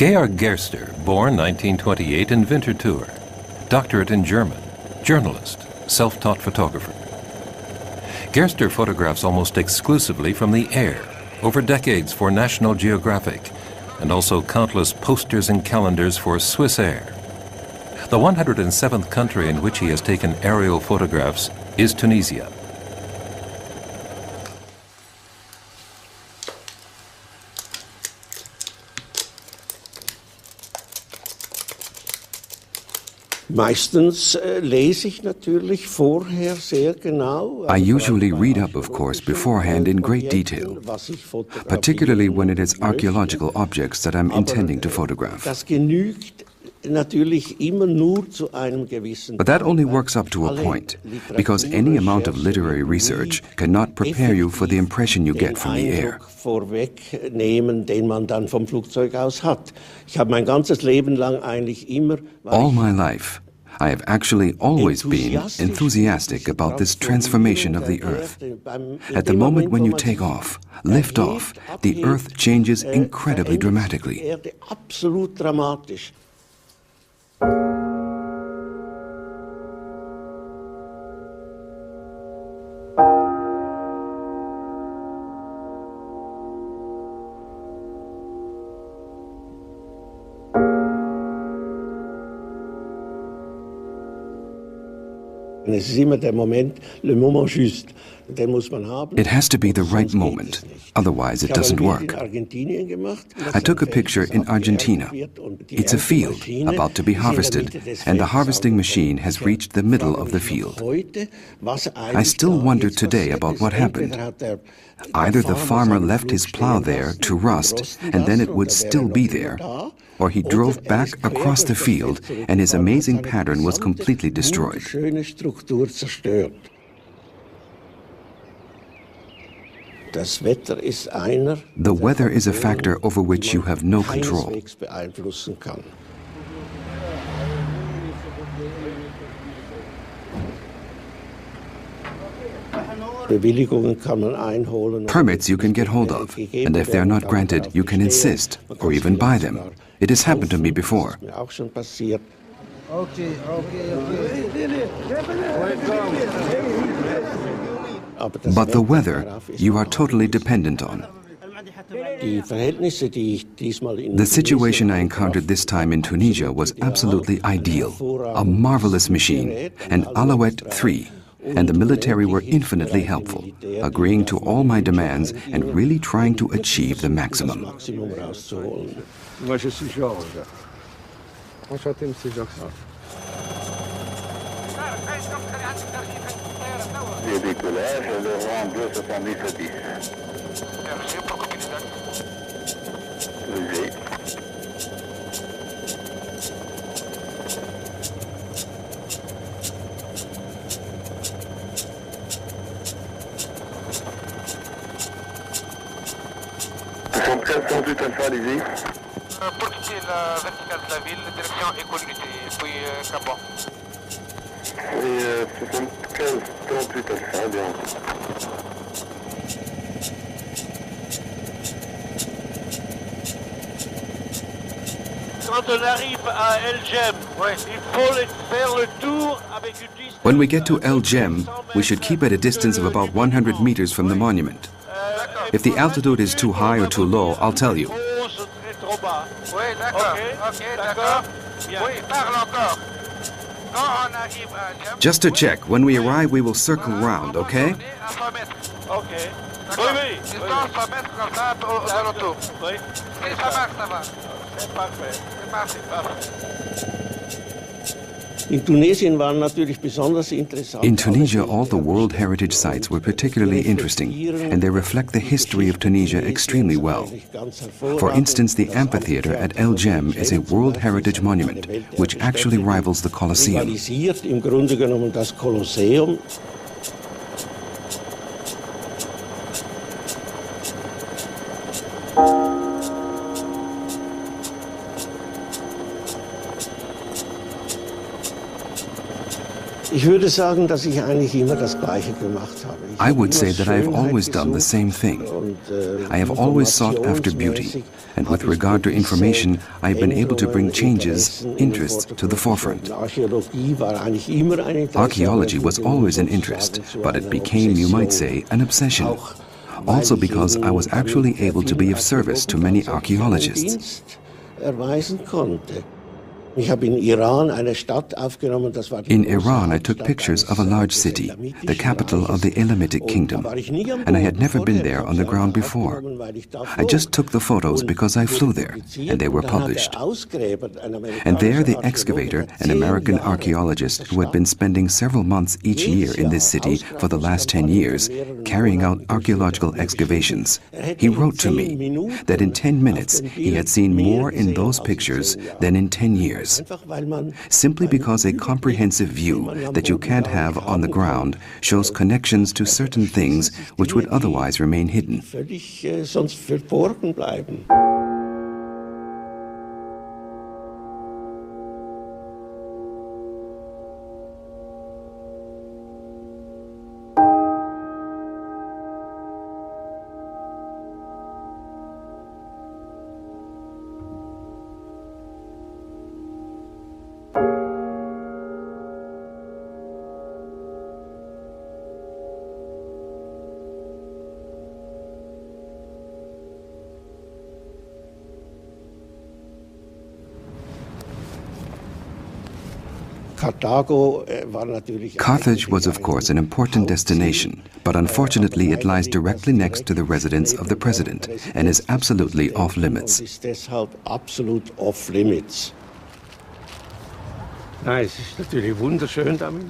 Georg Gerster, born 1928 in Winterthur, doctorate in German, journalist, self-taught photographer. Gerster photographs almost exclusively from the air, over decades for National Geographic, and also countless posters and calendars for Swiss Air. The 107th country in which he has taken aerial photographs is Tunisia. Meistens lese ich natürlich vorher sehr genau. I usually read up, of course, beforehand in great detail, particularly when it is archaeological objects that I'm intending to photograph. Das genügt natürlich immer nur zu einem gewissen. But that only works up to a point, because any amount of literary research cannot prepare you for the impression you get from the air. Vorwegnehmen, den man dann vom Flugzeug aus hat. Ich habe mein ganzes Leben lang eigentlich immer. All my life, I have actually always been enthusiastic about this transformation of the Earth. At the moment when you take off, lift off, the Earth changes incredibly dramatically. Absolut dramatisch. Es ist immer der Moment, le moment juste. Den muss man haben. It has to be the right moment, otherwise it doesn't work. I took a picture in Argentina. It's a field about to be harvested, and the harvesting machine has reached the middle of the field. I still wonder today about what happened. Either the farmer left his plow there to rust, and then it would still be there, or he drove back across the field and his amazing pattern was completely destroyed. The weather is a factor over which you have no control. Permits you can get hold of, and if they are not granted, you can insist or even buy them. It has happened to me before. But the weather you are totally dependent on. The situation I encountered this time in Tunisia was absolutely ideal. A marvelous machine, an Alouette 3. And the military were infinitely helpful, agreeing to all my demands and really trying to achieve the maximum. Moi, je suis Georges. Enchanté, monsieur Georges. Le décollage, le rang 270. Levé. Conduite alpha, allez-y. Pour quitter la verticale de la ville, direction École-Unité, puis Cabot. Et 75, 38 alpha, bien. Quand on arrive à El Jem, il faut faire le tour avec une distance. When we get to El Jem, we should keep at a distance of about 100 meters from the monument. If the altitude is too high or too low, I'll tell you. Just to check, when we arrive, we will circle round, okay? Okay. In Tunisia, all the World Heritage Sites were particularly interesting, and they reflect the history of Tunisia extremely well. For instance, the amphitheater at El Jem is a World Heritage Monument, which actually rivals the Colosseum. Ich würde sagen, dass ich eigentlich immer das Gleiche gemacht habe. I would say that I have always done the same thing. I have always sought after beauty, and with regard to information, I have been able to bring changes, interests to the forefront. Archaeology was always an interest, but it became, you might say, an obsession. Also because I was actually able to be of service to many archaeologists. In Iran, I took pictures of a large city, the capital of the Elamitic Kingdom, and I had never been there on the ground before. I just took the photos because I flew there, and they were published. And there the excavator, an American archaeologist who had been spending several months each year in this city for the last 10 years, carrying out archaeological excavations, he wrote to me that in 10 minutes he had seen more in those pictures than in 10 years. Simply because a comprehensive view that you can't have on the ground shows connections to certain things which would otherwise remain hidden. Carthage was, of course, an important destination, but unfortunately it lies directly next to the residence of the president and is absolutely off limits.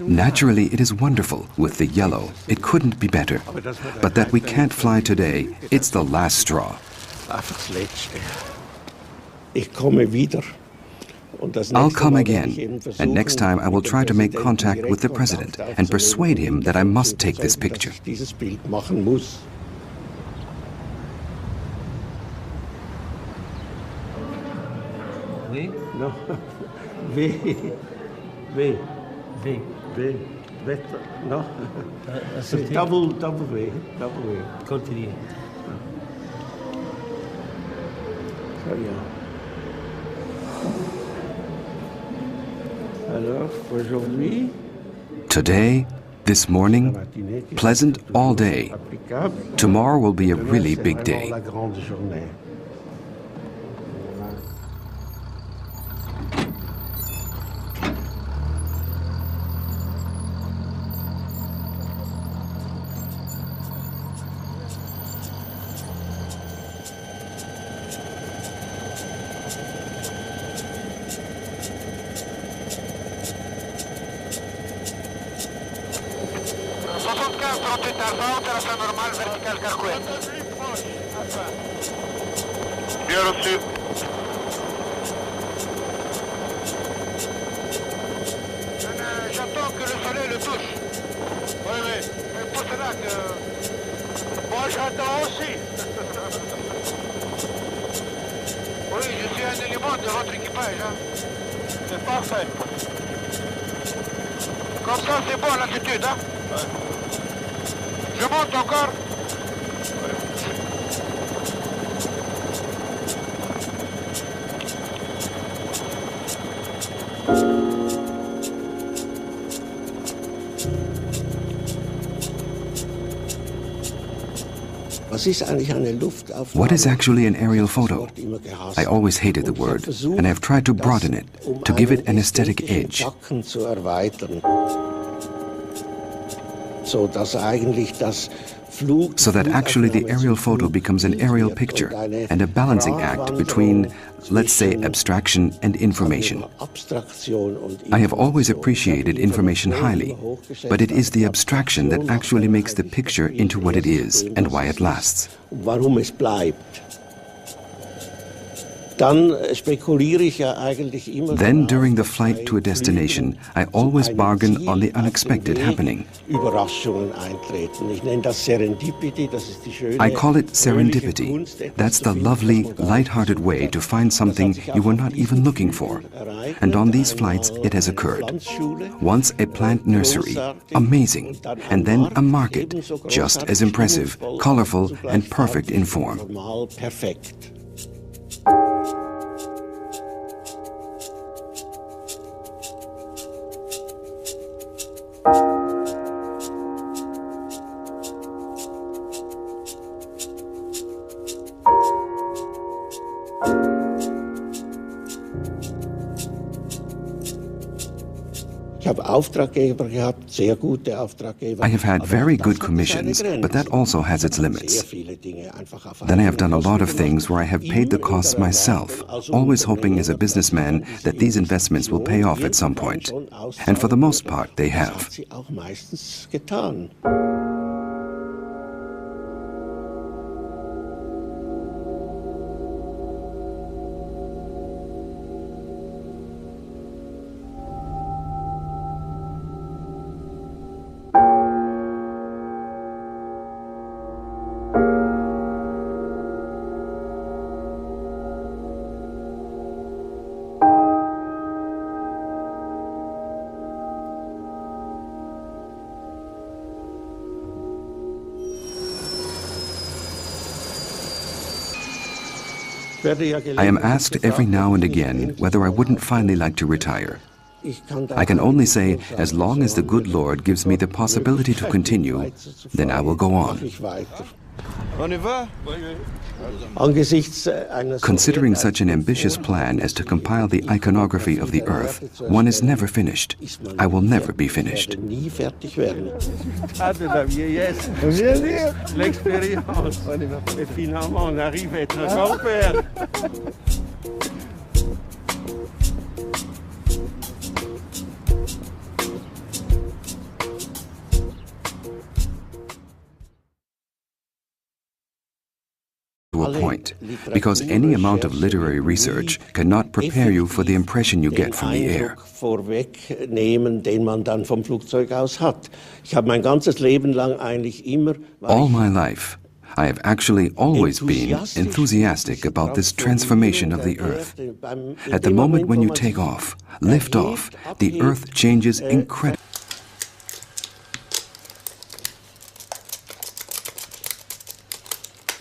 Naturally, it is wonderful with the yellow. It couldn't be better. But that we can't fly today, it's the last straw. I'll come again, and next time I will try to make contact with the president and persuade him that I must take this picture. No. No. Double V. Continue. Today, this morning, pleasant all day. Tomorrow will be a really big day. Bien reçu. J'attends que le soleil le touche. Oui, c'est pour cela que... Moi, j'attends aussi. Oui, je suis un élément de votre équipage. Hein. C'est parfait. Comme ça, c'est bon l'altitude. Hein. Ouais. Je monte encore. What is actually an aerial photo? I always hated the word, and I have tried to broaden it, to give it an aesthetic edge. So that actually the aerial photo becomes an aerial picture and a balancing act between, let's say, abstraction and information. I have always appreciated information highly, but it is the abstraction that actually makes the picture into what it is and why it lasts. Dann spekuliere ich ja eigentlich immer. Then, during the flight to a destination, I always bargain on the unexpected happening. Überraschungen eintreten. Ich nenne das Serendipity, das ist die schöne. I call it serendipity. That's the lovely, light-hearted way to find something you were not even looking for. And on these flights, it has occurred. Once a plant nursery, amazing, and then a market, just as impressive, colorful, and perfect in form. Perfekt. Ich habe Auftraggeber gehabt, sehr gute Auftraggeber. I have had very good commissions, but that also has its limits. Then I have done a lot of things where I have paid the costs myself, always hoping as a businessman that these investments will pay off at some point. And for the most part, they have. I am asked every now and again whether I wouldn't finally like to retire. I can only say, as long as the good Lord gives me the possibility to continue, then I will go on. Considering such an ambitious plan as to compile the iconography of the earth, one is never finished. I will never be finished. To a point, because any amount of literary research cannot prepare you for the impression you get from the air. Vorwegnehmen, den man dann vom Flugzeug aus hat. Ich habe mein ganzes Leben lang eigentlich immer. All my life, I have actually always been enthusiastic about this transformation of the earth. At the moment when you take off, lift off, the earth changes incredibly.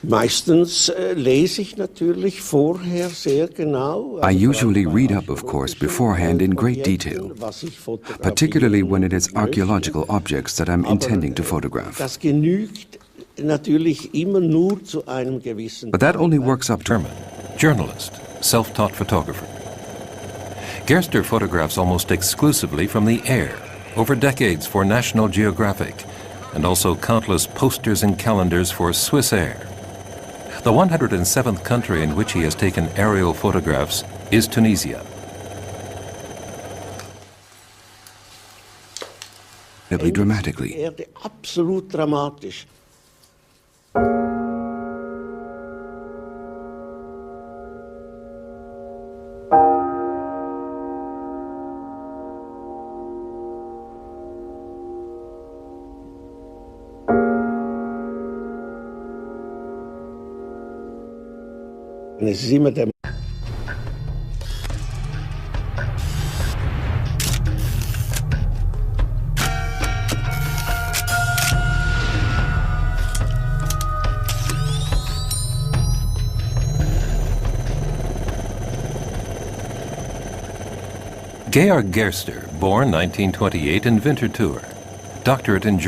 Meistens lese ich natürlich vorher sehr genau. I usually read up, of course, beforehand in great detail, particularly when it is archaeological objects that I'm intending to photograph. Das genügt natürlich immer nur zu einem gewissen. But that only works up to German, journalist, self-taught photographer. Gerster photographs almost exclusively from the air, over decades for National Geographic, and also countless posters and calendars for Swiss Air. The 107th country in which he has taken aerial photographs is Tunisia. Dramatically. Absolut dramatisch. Es ist immer der Georg Gerster, born 1928 in Winterthur, doctorate in